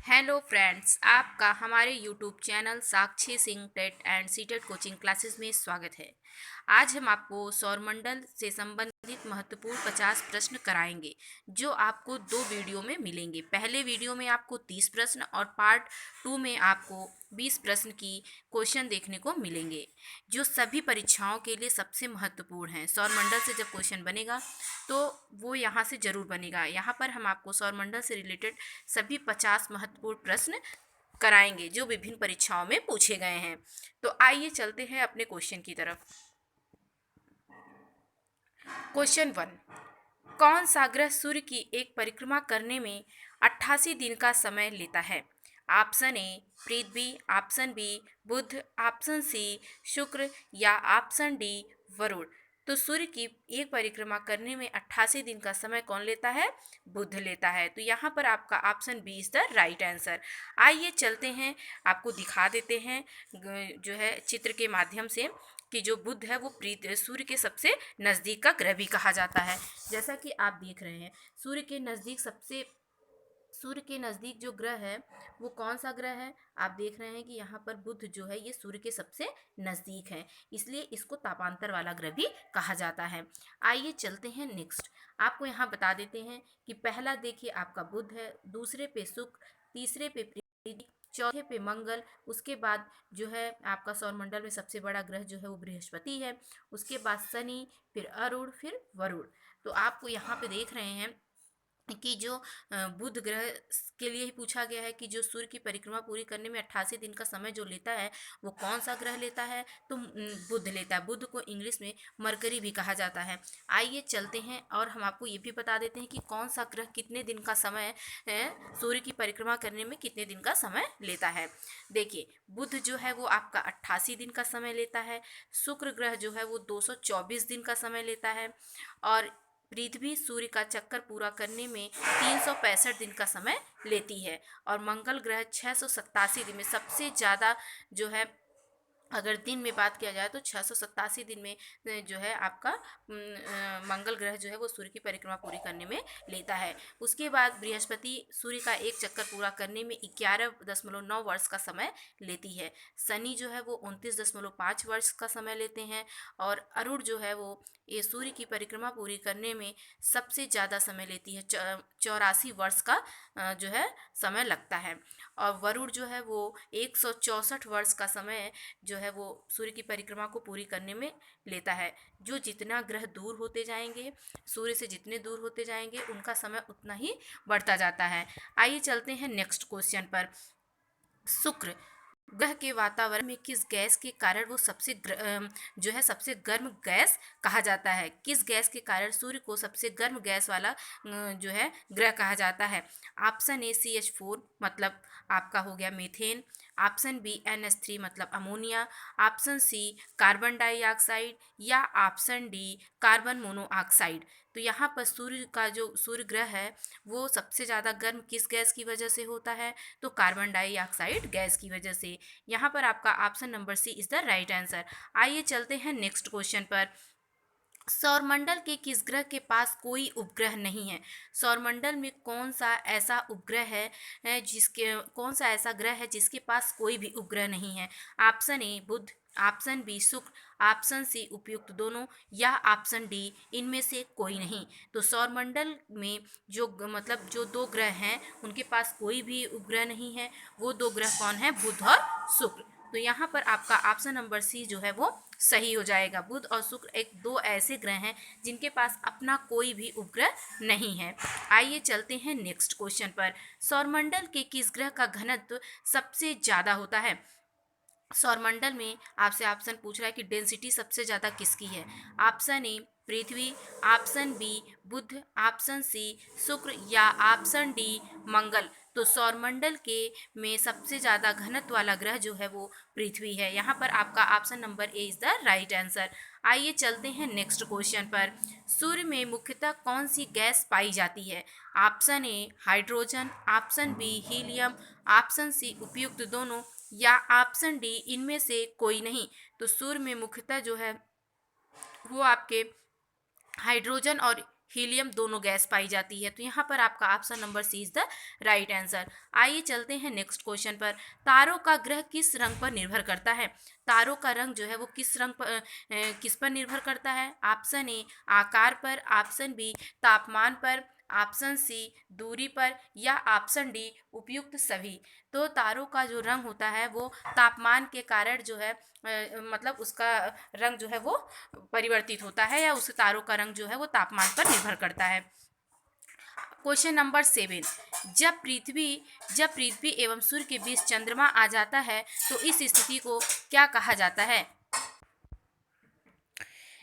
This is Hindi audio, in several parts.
हेलो फ्रेंड्स, आपका हमारे YouTube channel Sakshi Singh TET and CTET coaching classes में स्वागत है। आज हम आपको सौरमंडल से संबंधित महत्वपूर्ण 50 प्रश्न कराएंगे, जो आपको दो वीडियो में मिलेंगे। पहले वीडियो में आपको 30 प्रश्न और पार्ट 2 में आपको 20 प्रश्न की क्वेश्चन देखने को मिलेंगे, जो सभी परीक्षाओं के लिए सबसे महत्वपूर्ण हैं। सौरमंडल से जब क्वेश्चन बनेगा तो वो यहाँ से ज़रूर बनेगा। यहाँ पर हम आपको सौरमंडल से रिलेटेड सभी 50 महत्वपूर्ण प्रश्न कराएंगे, जो विभिन्न परीक्षाओं में पूछे गए हैं। तो आइए चलते हैं अपने क्वेश्चन की तरफ। क्वेश्चन 1। कौन सा ग्रह सूर्य की एक परिक्रमा करने में 88 दिन का समय लेता है? ऑप्शन ए पृथ्वी, ऑप्शन बी बुध, ऑप्शन सी शुक्र या ऑप्शन डी वरुण। तो सूर्य की एक परिक्रमा करने में 88 दिन का समय कौन लेता है? बुध लेता है। तो यहाँ पर आपका option B is the right answer. आइए चलते हैं, आपको दिखा देते हैं जो है चित्र के माध्यम से कि जो बुध है वो सूर्य के सबसे नज़दीक का ग्रह भी कहा जाता है। जैसा कि आप देख रहे हैं, सूर्य के नज़दीक जो ग्रह है वो कौन सा ग्रह है? आप देख रहे हैं कि यहाँ पर बुध जो है ये सूर्य के सबसे नज़दीक है, इसलिए इसको तापांतर वाला ग्रह भी कहा जाता है। आइए चलते हैं नेक्स्ट। आपको यहाँ बता देते हैं कि पहला देखिए आपका बुध है, दूसरे पे शुक्र, तीसरे पे पृथ्वी, चौथे पे मंगल, उसके बाद जो है आपका सौरमंडल में सबसे बड़ा ग्रह जो है वो बृहस्पति है, उसके बाद शनि, फिर अरुण, फिर वरुण। तो आपको यहाँ पे देख रहे हैं कि जो बुध ग्रह के लिए ही पूछा गया है कि जो सूर्य की परिक्रमा पूरी करने में 88 दिन का समय जो लेता है वो कौन सा ग्रह लेता है? तो बुध लेता है। बुध को इंग्लिश में मरकरी भी कहा जाता है। आइए चलते हैं और हम आपको ये भी बता देते हैं कि कौन सा ग्रह कितने दिन का समय सूर्य की परिक्रमा करने में कितने दिन का समय लेता है। देखिए, बुध जो है वो आपका 88 दिन का समय लेता है, शुक्र ग्रह जो है वो 224 दिन का समय लेता है, और पृथ्वी सूर्य का चक्कर पूरा करने में 365 दिन का समय लेती है, और मंगल ग्रह 687 दिन में सबसे ज़्यादा जो है, अगर दिन में बात किया जाए तो 687 दिन में जो है आपका मंगल ग्रह जो है वो सूर्य की परिक्रमा पूरी करने में लेता है। उसके बाद बृहस्पति सूर्य का एक चक्कर पूरा करने में 11.9 वर्ष का समय लेती है। शनि जो है वो 29.5 वर्ष का समय लेते हैं, और अरुण जो है वो ये सूर्य की परिक्रमा पूरी करने में सबसे ज़्यादा समय लेती है, 84 वर्ष का जो है समय लगता है। और वरुण जो है वो 164 वर्ष का समय जो है वो सूर्य की परिक्रमा को पूरी करने में लेता है। जो जितना ग्रह दूर होते जाएंगे, सूर्य से जितने दूर होते जाएंगे, उनका समय उतना ही बढ़ता जाता है। आइए चलते हैं नेक्स्ट क्वेश्चन पर। शुक्र ग्रह के वातावरण में किस गैस के कारण वो जो है सबसे गर्म गैस कहा जाता है? किस गैस के कारण सूर्य को सबसे गर्म गैस वाला जो है ग्रह कहा जाता है? ऑप्शन ए CH4 मतलब आपका हो गया मीथेन, ऑप्शन बी NH3 मतलब ammonia, option C carbon dioxide, या ऑप्शन डी कार्बन मोनोऑक्साइड। तो यहाँ पर सूर्य का जो सूर्य ग्रह है वो सबसे ज़्यादा गर्म किस गैस की वजह से होता है? तो कार्बन डाइऑक्साइड गैस की वजह से। यहाँ पर आपका option number C is the right answer. आइए चलते हैं नेक्स्ट क्वेश्चन पर। सौरमंडल के किस ग्रह के पास कोई उपग्रह नहीं है? सौरमंडल में कौन सा ऐसा उपग्रह है जिसके कौन सा ऐसा ग्रह है जिसके पास कोई भी उपग्रह नहीं है? ऑप्शन ए बुध, ऑप्शन बी शुक्र, ऑप्शन सी उपयुक्त दोनों, या ऑप्शन डी इनमें से कोई नहीं। तो सौरमंडल में मतलब जो दो ग्रह हैं उनके पास कोई भी उपग्रह नहीं है। वो दो ग्रह कौन है? बुध और शुक्र। तो यहाँ पर आपका ऑप्शन नंबर सी जो है वो सही हो जाएगा। बुध और शुक्र एक दो ऐसे ग्रह हैं जिनके पास अपना कोई भी उपग्रह नहीं है। आइए चलते हैं नेक्स्ट क्वेश्चन पर। सौरमंडल के किस ग्रह का घनत्व सबसे ज़्यादा होता है? सौरमंडल में आपसे ऑप्शन पूछ रहा है कि डेंसिटी सबसे ज़्यादा किसकी है? ऑप्शन ए पृथ्वी, ऑप्शन बी बुध, ऑप्शन सी शुक्र, या ऑप्शन डी मंगल। तो सौरमंडल के में सबसे ज़्यादा घनत्व वाला ग्रह जो है वो पृथ्वी है। यहाँ पर आपका option number A is the right answer. आइए चलते हैं नेक्स्ट क्वेश्चन पर। सूर्य में मुख्यतः कौन सी गैस पाई जाती है? Option A hydrogen, option B helium, option C उपयुक्त दोनों, या ऑप्शन डी इनमें से कोई नहीं। तो सूर्य में मुख्यतः जो है वो आपके हाइड्रोजन और हीलियम दोनों गैस पाई जाती है। तो यहाँ पर आपका option number C is the right answer. आइए चलते हैं नेक्स्ट क्वेश्चन पर। तारों का ग्रह किस रंग पर निर्भर करता है? तारों का रंग जो है वो किस रंग पर किस पर निर्भर करता है? ऑप्शन ए आकार पर, ऑप्शन बी तापमान पर, ऑप्शन सी दूरी पर, या ऑप्शन डी उपयुक्त सभी। तो तारों का जो रंग होता है वो तापमान के कारण जो है मतलब उसका रंग जो है वो परिवर्तित होता है, या उस तारों का रंग जो है वो तापमान पर निर्भर करता है। Question number 7। जब पृथ्वी एवं सूर्य के बीच चंद्रमा आ जाता है तो इस स्थिति को क्या कहा जाता है?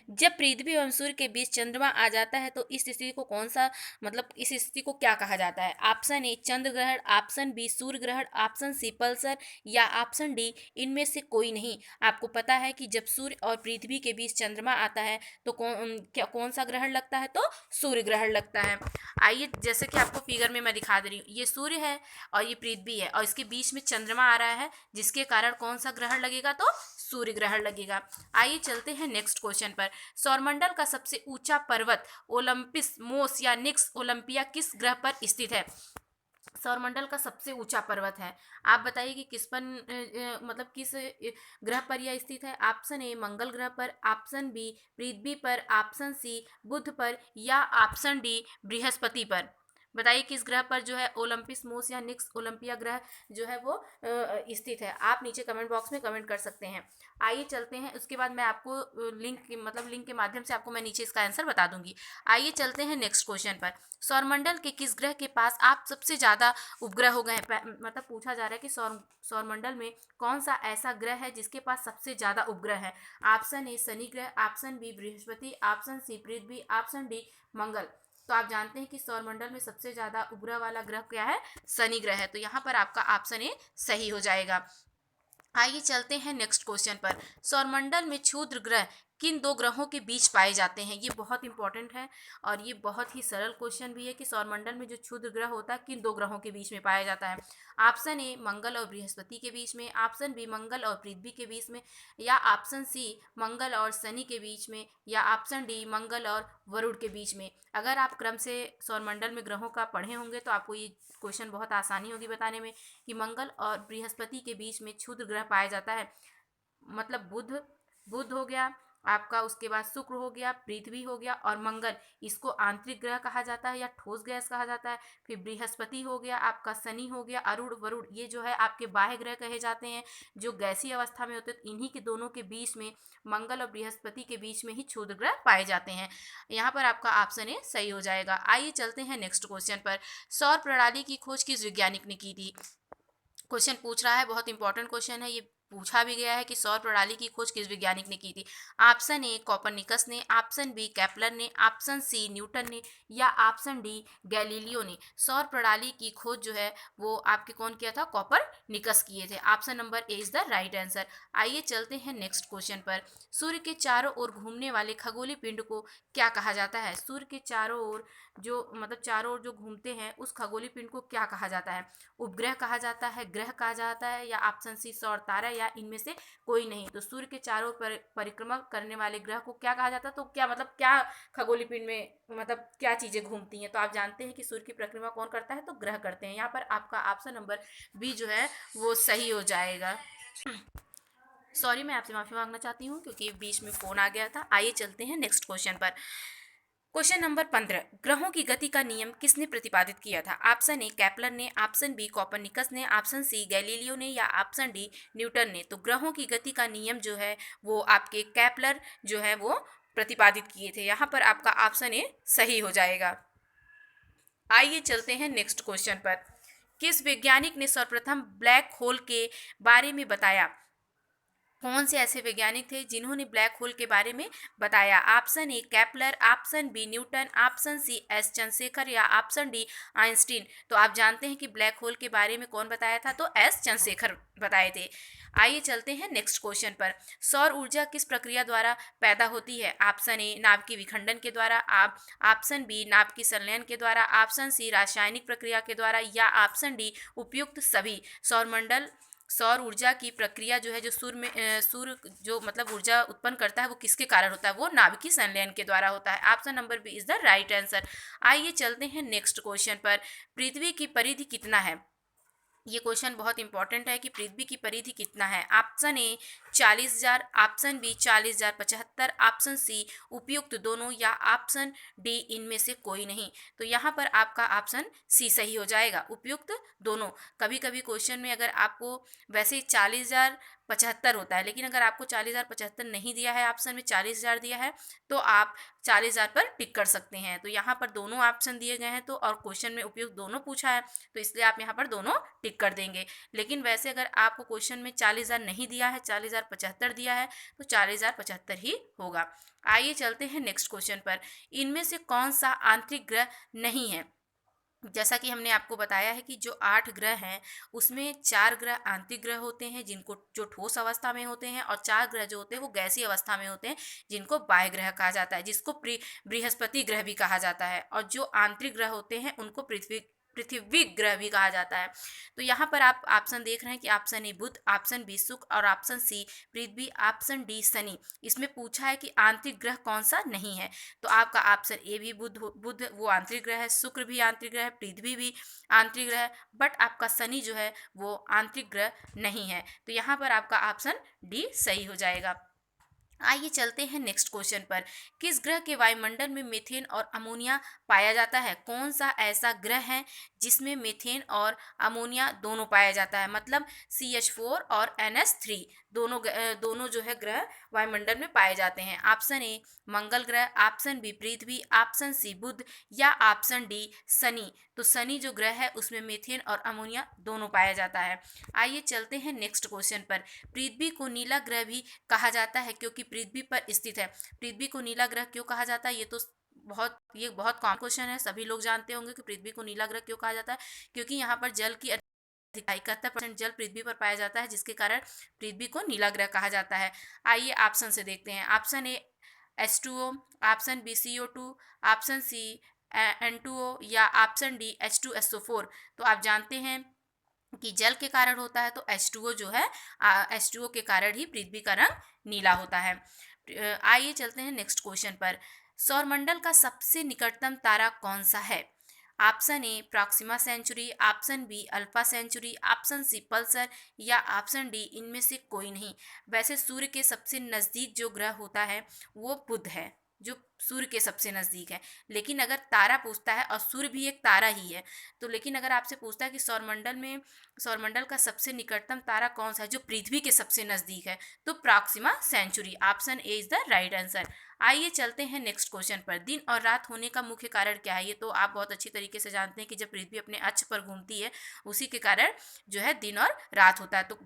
जब पृथ्वी एवं सूर्य के बीच चंद्रमा आ जाता है तो इस स्थिति को कौन सा मतलब इस स्थिति को क्या कहा जाता है? ऑप्शन ए चंद्र ग्रहण, ऑप्शन बी सूर्य ग्रहण, ऑप्शन सी पल्सर, या ऑप्शन डी इनमें से कोई नहीं। आपको पता है कि जब सूर्य और पृथ्वी के बीच चंद्रमा आता है तो कौन सा ग्रहण लगता है? तो सूर्य ग्रहण लगता है। आइए जैसे कि आपको फिगर में मैं दिखा दे रही हूँ, ये सूर्य है और ये पृथ्वी है और इसके बीच में चंद्रमा आ रहा है, जिसके कारण कौन सा ग्रहण लगेगा? तो सूर्य ग्रहण लगेगा। आइए चलते हैं नेक्स्ट क्वेश्चन पर। सौरमंडल का सबसे ऊंचा पर्वत ओलंपिस मोस या निक्स ओलंपिया किस ग्रह पर स्थित है? सौरमंडल का सबसे ऊंचा पर्वत है। आप बताइए कि किस पर मतलब किस ग्रह पर यह स्थित है? ऑप्शन ए मंगल ग्रह पर, ऑप्शन बी पृथ्वी पर, ऑप्शन सी बुध पर, या ऑप्शन डी बृहस्पति पर। बताइए किस ग्रह पर जो है ओलंपिस मोस या निक्स ओलंपिया ग्रह जो है वो स्थित है। आप नीचे कमेंट बॉक्स में कमेंट कर सकते हैं। आइए चलते हैं, उसके बाद मैं आपको लिंक के माध्यम से आपको मैं नीचे इसका आंसर बता दूंगी। आइए चलते हैं नेक्स्ट क्वेश्चन पर। सौरमंडल के किस ग्रह के पास आप सबसे ज़्यादा उपग्रह हो गए हैं? मतलब पूछा जा रहा है कि सौरमंडल में कौन सा ऐसा ग्रह है जिसके पास सबसे ज़्यादा उपग्रह है? ऑप्शन ए शनि ग्रह, ऑप्शन बी बृहस्पति, ऑप्शन सी पृथ्वी, ऑप्शन डी मंगल। तो आप जानते हैं कि सौरमंडल में सबसे ज़्यादा उपग्रह वाला ग्रह क्या है? शनि ग्रह है। तो यहाँ पर आपका ऑप्शन ए सही हो जाएगा। आइए चलते हैं नेक्स्ट क्वेश्चन पर। सौरमंडल में क्षुद्र ग्रह किन दो ग्रहों के बीच पाए जाते हैं? ये बहुत इंपॉर्टेंट है और ये बहुत ही सरल क्वेश्चन भी है कि सौरमंडल में जो क्षुद्र ग्रह होता है किन दो ग्रहों के बीच में पाया जाता है? ऑप्शन ए मंगल और बृहस्पति के बीच में, ऑप्शन बी मंगल और पृथ्वी के बीच में, या ऑप्शन सी मंगल और शनि के बीच में, या ऑप्शन डी मंगल और वरुण के बीच में। अगर आप क्रम से सौरमंडल में ग्रहों का पढ़े होंगे तो आपको ये क्वेश्चन बहुत आसानी होगी बताने में कि मंगल और बृहस्पति के बीच में क्षुद्र ग्रह पाया जाता है। मतलब बुध बुध हो गया आपका, उसके बाद शुक्र हो गया, पृथ्वी हो गया और मंगल, इसको आंतरिक ग्रह कहा जाता है या ठोस गैस कहा जाता है। फिर बृहस्पति हो गया आपका, शनि हो गया, अरुण वरुण, ये जो है आपके बाह्य ग्रह कहे जाते हैं जो गैसीय अवस्था में होते हैं। इन्हीं के दोनों के बीच में मंगल और बृहस्पति के बीच में ही क्षुद्र ग्रह पाए जाते हैं। यहाँ पर आपका ऑप्शन ए सही हो जाएगा। आइए चलते हैं नेक्स्ट क्वेश्चन पर। सौर प्रणाली की खोज किस वैज्ञानिक ने की थी? क्वेश्चन पूछ रहा है, बहुत इंपॉर्टेंट क्वेश्चन है, ये पूछा भी गया है कि सौर प्रणाली की खोज किस वैज्ञानिक ने की थी? ऑप्शन ए कोपरनिकस ने, ऑप्शन बी केपलर ने, ऑप्शन सी न्यूटन ने, या ऑप्शन डी गैलीलियो ने। सौर प्रणाली की खोज जो है वो आपके कौन किया था? कोपरनिकस किए थे। Option number A is the right answer. आइए चलते हैं नेक्स्ट क्वेश्चन पर। सूर्य के चारों ओर घूमने वाले खगोलीय पिंड को क्या कहा जाता है? सूर्य के चारों ओर चारों ओर जो घूमते हैं उस खगोलीय पिंड को क्या कहा जाता है? उपग्रह कहा जाता है, ग्रह कहा जाता है, या ऑप्शन सी सौर तारा, या इनमें से कोई नहीं। तो सूर्य के चारों परिक्रमा करने वाले ग्रह को क्या कहा जाता है? तो क्या खगोलीय पिंड में क्या चीजें घूमती हैं? तो आप जानते हैं कि सूर्य की परिक्रमा कौन करता है? तो ग्रह करते हैं। यहाँ पर आपका ऑप्शन नंबर बी जो है वो सही हो जाएगा। सॉरी, मैं आपसे माफी मांगना चाहती हूँ क्योंकि बीच में फोन आ गया था। आइए चलते हैं नेक्स्ट क्वेश्चन पर। Question number 15। ग्रहों की गति का नियम किसने प्रतिपादित किया था? ऑप्शन ए केपलर ने, ऑप्शन बी कोपरनिकस ने, ऑप्शन सी गैलीलियो ने, या ऑप्शन डी न्यूटन ने। तो ग्रहों की गति का नियम जो है वो आपके केपलर जो है वो प्रतिपादित किए थे। यहाँ पर आपका ऑप्शन ए सही हो जाएगा। आइए चलते हैं नेक्स्ट क्वेश्चन पर। किस वैज्ञानिक ने सर्वप्रथम ब्लैक होल के बारे में बताया? कौन से ऐसे वैज्ञानिक थे जिन्होंने ब्लैक होल के बारे में बताया? Option A Kepler, option B Newton, option C S Chandrasekhar, या ऑप्शन डी आइंस्टीन। तो आप जानते हैं कि ब्लैक होल के बारे में कौन बताया था? तो एस चंद्रशेखर बताए थे। आइए चलते हैं नेक्स्ट क्वेश्चन पर। सौर ऊर्जा किस प्रक्रिया द्वारा पैदा होती है? ऑप्शन ए नाभ के विखंडन के द्वारा, ऑप्शन बी नाभ की संलयन के द्वारा, ऑप्शन सी रासायनिक प्रक्रिया के द्वारा, या ऑप्शन डी उपयुक्त सभी। सौरमंडल सौर ऊर्जा की प्रक्रिया जो है, जो सूर्य जो मतलब ऊर्जा उत्पन्न करता है वो किसके कारण होता है, वो नाभिकीय संलयन के द्वारा होता है। Option number B is the right answer. आइए चलते हैं नेक्स्ट क्वेश्चन पर। पृथ्वी की परिधि कितना है? ये क्वेश्चन बहुत इंपॉर्टेंट है कि पृथ्वी की परिधि कितना है। Option A 40,000, option B 40,075, option C उपयुक्त दोनों, या ऑप्शन डी इनमें से कोई नहीं। तो यहाँ पर आपका ऑप्शन सी सही हो जाएगा, उपयुक्त दोनों। कभी कभी क्वेश्चन में अगर आपको वैसे 40,075 होता है, लेकिन अगर आपको 40,075 नहीं दिया है, ऑप्शन में 40,000 दिया है, तो आप 40,000 पर टिक कर सकते हैं। तो यहाँ पर दोनों ऑप्शन दिए गए हैं, तो और क्वेश्चन में उपयुक्त दोनों पूछा है, तो इसलिए आप यहाँ पर दोनों टिक कर देंगे। लेकिन वैसे अगर आपको क्वेश्चन में 40,000 नहीं दिया है, 40,075 दिया है, तो 40,075 ही होगा। आइए चलते हैं नेक्स्ट क्वेश्चन पर। इनमें से कौन सा आंतरिक ग्रह नहीं है? जैसा कि हमने आपको बताया है कि जो 8 ग्रह हैं, उसमें 4 ग्रह आंतरिक ग्रह होते हैं जिनको जो ठोस अवस्था में होते हैं, और 4 ग्रह जो होते हैं वो गैसीय अवस्था में होते हैं जिनको बाह्य ग्रह कहा जाता है, जिसको बृहस्पति ग्रह भी कहा जाता है। और जो आंतरिक ग्रह होते हैं उनको पृथ्वी ग्रह भी कहा जाता है। तो यहाँ पर आप ऑप्शन देख रहे हैं कि ऑप्शन ए बुध, ऑप्शन बी शुक्र और ऑप्शन सी पृथ्वी, ऑप्शन डी शनि। इसमें पूछा है कि आंतरिक ग्रह कौन सा नहीं है, तो आपका ऑप्शन ए भी बुध वो आंतरिक ग्रह है, शुक्र भी आंतरिक ग्रह है, पृथ्वी भी आंतरिक ग्रह है, बट आपका शनि जो है वो आंतरिक ग्रह नहीं है। तो यहाँ पर आपका ऑप्शन डी सही हो जाएगा। आइए चलते हैं नेक्स्ट क्वेश्चन पर। किस ग्रह के वायुमंडल में मीथेन और अमोनिया पाया जाता है? कौन सा ऐसा ग्रह है जिसमें मीथेन और अमोनिया दोनों पाया जाता है, मतलब CH4 और NH3 दोनों जो है ग्रह वायुमंडल में पाए जाते हैं। ऑप्शन ए मंगल ग्रह, ऑप्शन बी पृथ्वी, ऑप्शन सी बुध, या ऑप्शन डी शनि। तो शनि जो ग्रह है उसमें मीथेन और अमोनिया दोनों पाया जाता है। आइए चलते हैं नेक्स्ट क्वेश्चन पर। पृथ्वी को नीला ग्रह भी कहा जाता है क्योंकि पृथ्वी पर स्थित है। पृथ्वी को नीला ग्रह क्यों कहा जाता है? ये बहुत कॉमन क्वेश्चन है, सभी लोग जानते होंगे कि पृथ्वी को नीला ग्रह क्यों कहा जाता है। क्योंकि यहाँ पर जल की 71% जल पृथ्वी पर पाया जाता है, जिसके कारण पृथ्वी को नीला ग्रह कहा जाता है। आइए ऑप्शन से देखते हैं। Option A H2O, option B CO2, option C N2O, या ऑप्शन डी H2SO4। तो आप जानते हैं कि जल के कारण होता है, तो H2O जो है H2O के कारण ही पृथ्वी का रंग नीला होता है। आइए चलते हैं नेक्स्ट क्वेश्चन पर। सौरमंडल का सबसे निकटतम तारा कौन सा है? Option A Proxima Centauri, option B Alpha Centauri, option C pulsar, या ऑप्शन डी इनमें से कोई नहीं। वैसे सूर्य के सबसे नज़दीक जो ग्रह होता है वो बुध है, जो सूर्य के सबसे नज़दीक है। लेकिन अगर तारा पूछता है, और सूर्य भी एक तारा ही है, तो लेकिन अगर आपसे पूछता है कि सौरमंडल का सबसे निकटतम तारा कौन सा है जो पृथ्वी के सबसे नज़दीक है, तो Proxima Centauri, option A is the right answer. आइए चलते हैं नेक्स्ट क्वेश्चन पर। दिन और रात होने का मुख्य कारण क्या है? ये तो आप बहुत अच्छी तरीके से जानते हैं कि जब पृथ्वी अपने अक्ष पर घूमती है, उसी के कारण जो है दिन और रात होता है। तो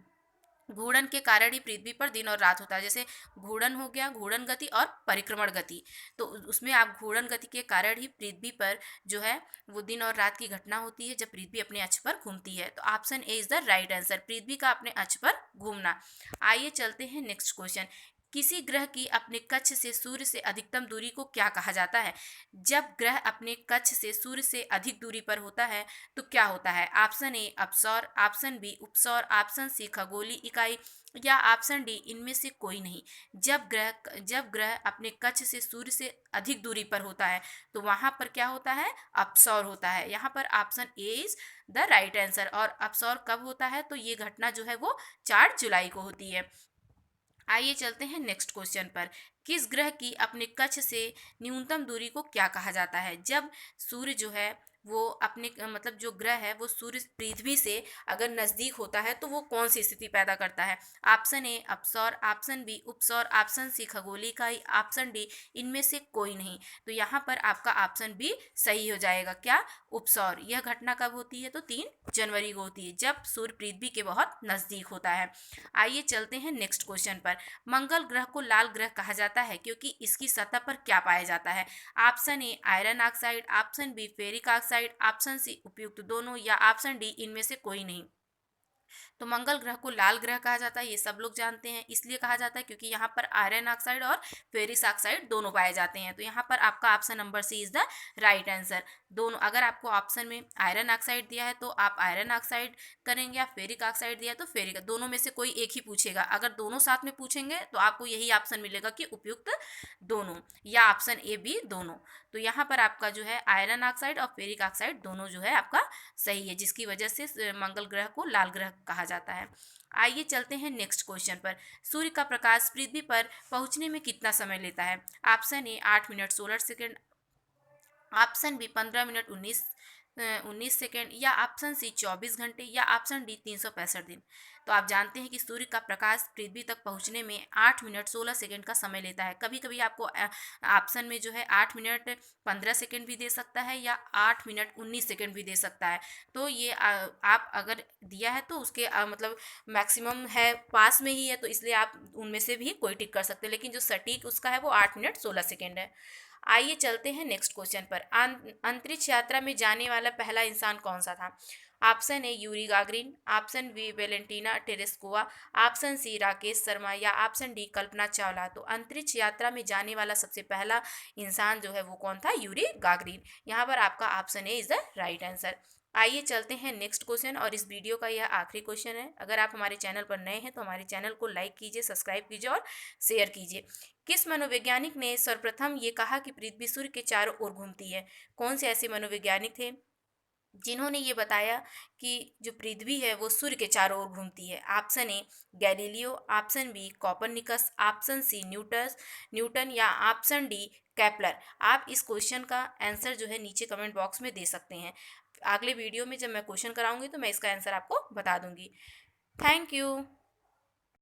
घूर्णन के कारण ही पृथ्वी पर दिन और रात होता है। जैसे घूर्णन हो गया, घूर्णन गति और परिक्रमण गति, तो उसमें आप घूर्णन गति के कारण ही पृथ्वी पर जो है वो दिन और रात की घटना होती है जब पृथ्वी अपने अक्ष पर घूमती है। तो option A is the right answer, पृथ्वी का अपने अक्ष पर घूमना। आइए चलते हैं नेक्स्ट क्वेश्चन। किसी ग्रह की अपने कक्ष से सूर्य से अधिकतम दूरी को क्या कहा जाता है? जब ग्रह अपने कक्ष से सूर्य से अधिक दूरी पर होता है तो क्या होता है? ऑप्शन ए अपसौर, ऑप्शन बी उपसौर, ऑप्शन सी खगोलीय इकाई, या ऑप्शन डी इनमें से कोई नहीं। जब ग्रह अपने कक्ष से सूर्य से अधिक दूरी पर होता है तो वहाँ पर क्या होता है? अपसौर होता है। यहाँ पर option A is the right answer. और अपसौर कब होता है? तो ये घटना जो है वो 4 जुलाई को होती है। आइए चलते हैं नेक्स्ट क्वेश्चन पर। किस ग्रह की अपने कक्ष से न्यूनतम दूरी को क्या कहा जाता है? जब सूर्य जो है वो अपने मतलब जो ग्रह है वो सूर्य पृथ्वी से अगर नज़दीक होता है तो वो कौन सी स्थिति पैदा करता है? ऑप्शन ए अपसौर, ऑप्शन बी उपसौर, ऑप्शन सी खगोलीय इकाई, ऑप्शन डी इनमें से कोई नहीं। तो यहाँ पर आपका ऑप्शन बी सही हो जाएगा। क्या? उपसौर। यह घटना कब होती है? तो 3 जनवरी को होती है, जब सूर्य पृथ्वी के बहुत नज़दीक होता है। आइए चलते हैं नेक्स्ट क्वेश्चन पर। मंगल ग्रह को लाल ग्रह कहा जाता है क्योंकि इसकी सतह पर क्या पाया जाता है? Option A iron oxide, option B ferric oxide, option C उपयुक्त दोनों, या ऑप्शन डी इनमें से कोई नहीं। तो मंगल ग्रह को लाल ग्रह कहा जाता है, ये सब लोग जानते हैं। इसलिए कहा जाता है क्योंकि यहाँ पर आयरन ऑक्साइड और फेरिक ऑक्साइड दोनों पाए जाते हैं। तो यहाँ पर आपका option number C is the right answer. दोनों, अगर आपको ऑप्शन में आयरन ऑक्साइड दिया है तो आप आयरन ऑक्साइड करेंगे, या फेरिक ऑक्साइड दिया है तो फेरिक, दोनों में से कोई एक ही पूछेगा। अगर दोनों साथ में पूछेंगे तो आपको यही ऑप्शन मिलेगा कि उपयुक्त दोनों, या ऑप्शन ए बी दोनों। तो यहाँ पर आपका जो है आयरन ऑक्साइड और फेरिक ऑक्साइड दोनों जो है आपका सही है, जिसकी वजह से मंगल ग्रह को लाल ग्रह कहा जाता है। आइए चलते हैं नेक्स्ट क्वेश्चन पर। सूर्य का प्रकाश पृथ्वी पर पहुंचने में कितना समय लेता है? Option A 8 minute 16 second, option B 15 minute 19 second, या ऑप्शन सी 24 घंटे, या ऑप्शन डी 365 दिन। तो आप जानते हैं कि सूर्य का प्रकाश पृथ्वी तक पहुंचने में 8 मिनट 16 सेकेंड का समय लेता है। कभी कभी आपको ऑप्शन में जो है 8 मिनट 15 सेकेंड भी दे सकता है, या 8 मिनट 19 सेकेंड भी दे सकता है। तो ये आप अगर दिया है तो उसके मतलब मैक्सिमम है, पास में ही है, तो इसलिए आप उनमें से भी कोई टिक कर सकते हैं, लेकिन जो सटीक उसका है वो 8 मिनट 16 सेकेंड है। आइए चलते हैं नेक्स्ट क्वेश्चन पर। अंतरिक्ष यात्रा में जाने वाला पहला इंसान कौन सा था? Option A Yuri Gagarin, option B Valentina Tereshkova, option C Rakesh Sharma, या ऑप्शन डी कल्पना चावला। तो अंतरिक्ष यात्रा में जाने वाला सबसे पहला इंसान जो है वो कौन था? Yuri Gagarin. यहाँ पर आपका option A is the right answer. आइए चलते हैं नेक्स्ट क्वेश्चन, और इस वीडियो का यह आखिरी क्वेश्चन है। अगर आप हमारे चैनल पर नए हैं तो हमारे चैनल को लाइक कीजिए, सब्सक्राइब कीजिए और शेयर कीजिए। किस मनोवैज्ञानिक ने सर्वप्रथम ये कहा कि पृथ्वी सूर्य के चारों ओर घूमती है? कौन से ऐसे मनोवैज्ञानिक थे जिन्होंने ये बताया कि जो पृथ्वी है वो सूर्य के चारों ओर घूमती है? Option A Galileo, option B Copernicus, option C Newton, या ऑप्शन डी केपलर। आप इस क्वेश्चन का आंसर जो है नीचे कमेंट बॉक्स में दे सकते हैं। अगले वीडियो में जब मैं क्वेश्चन कराऊंगी तो मैं इसका आंसर आपको बता दूंगी। Thank you.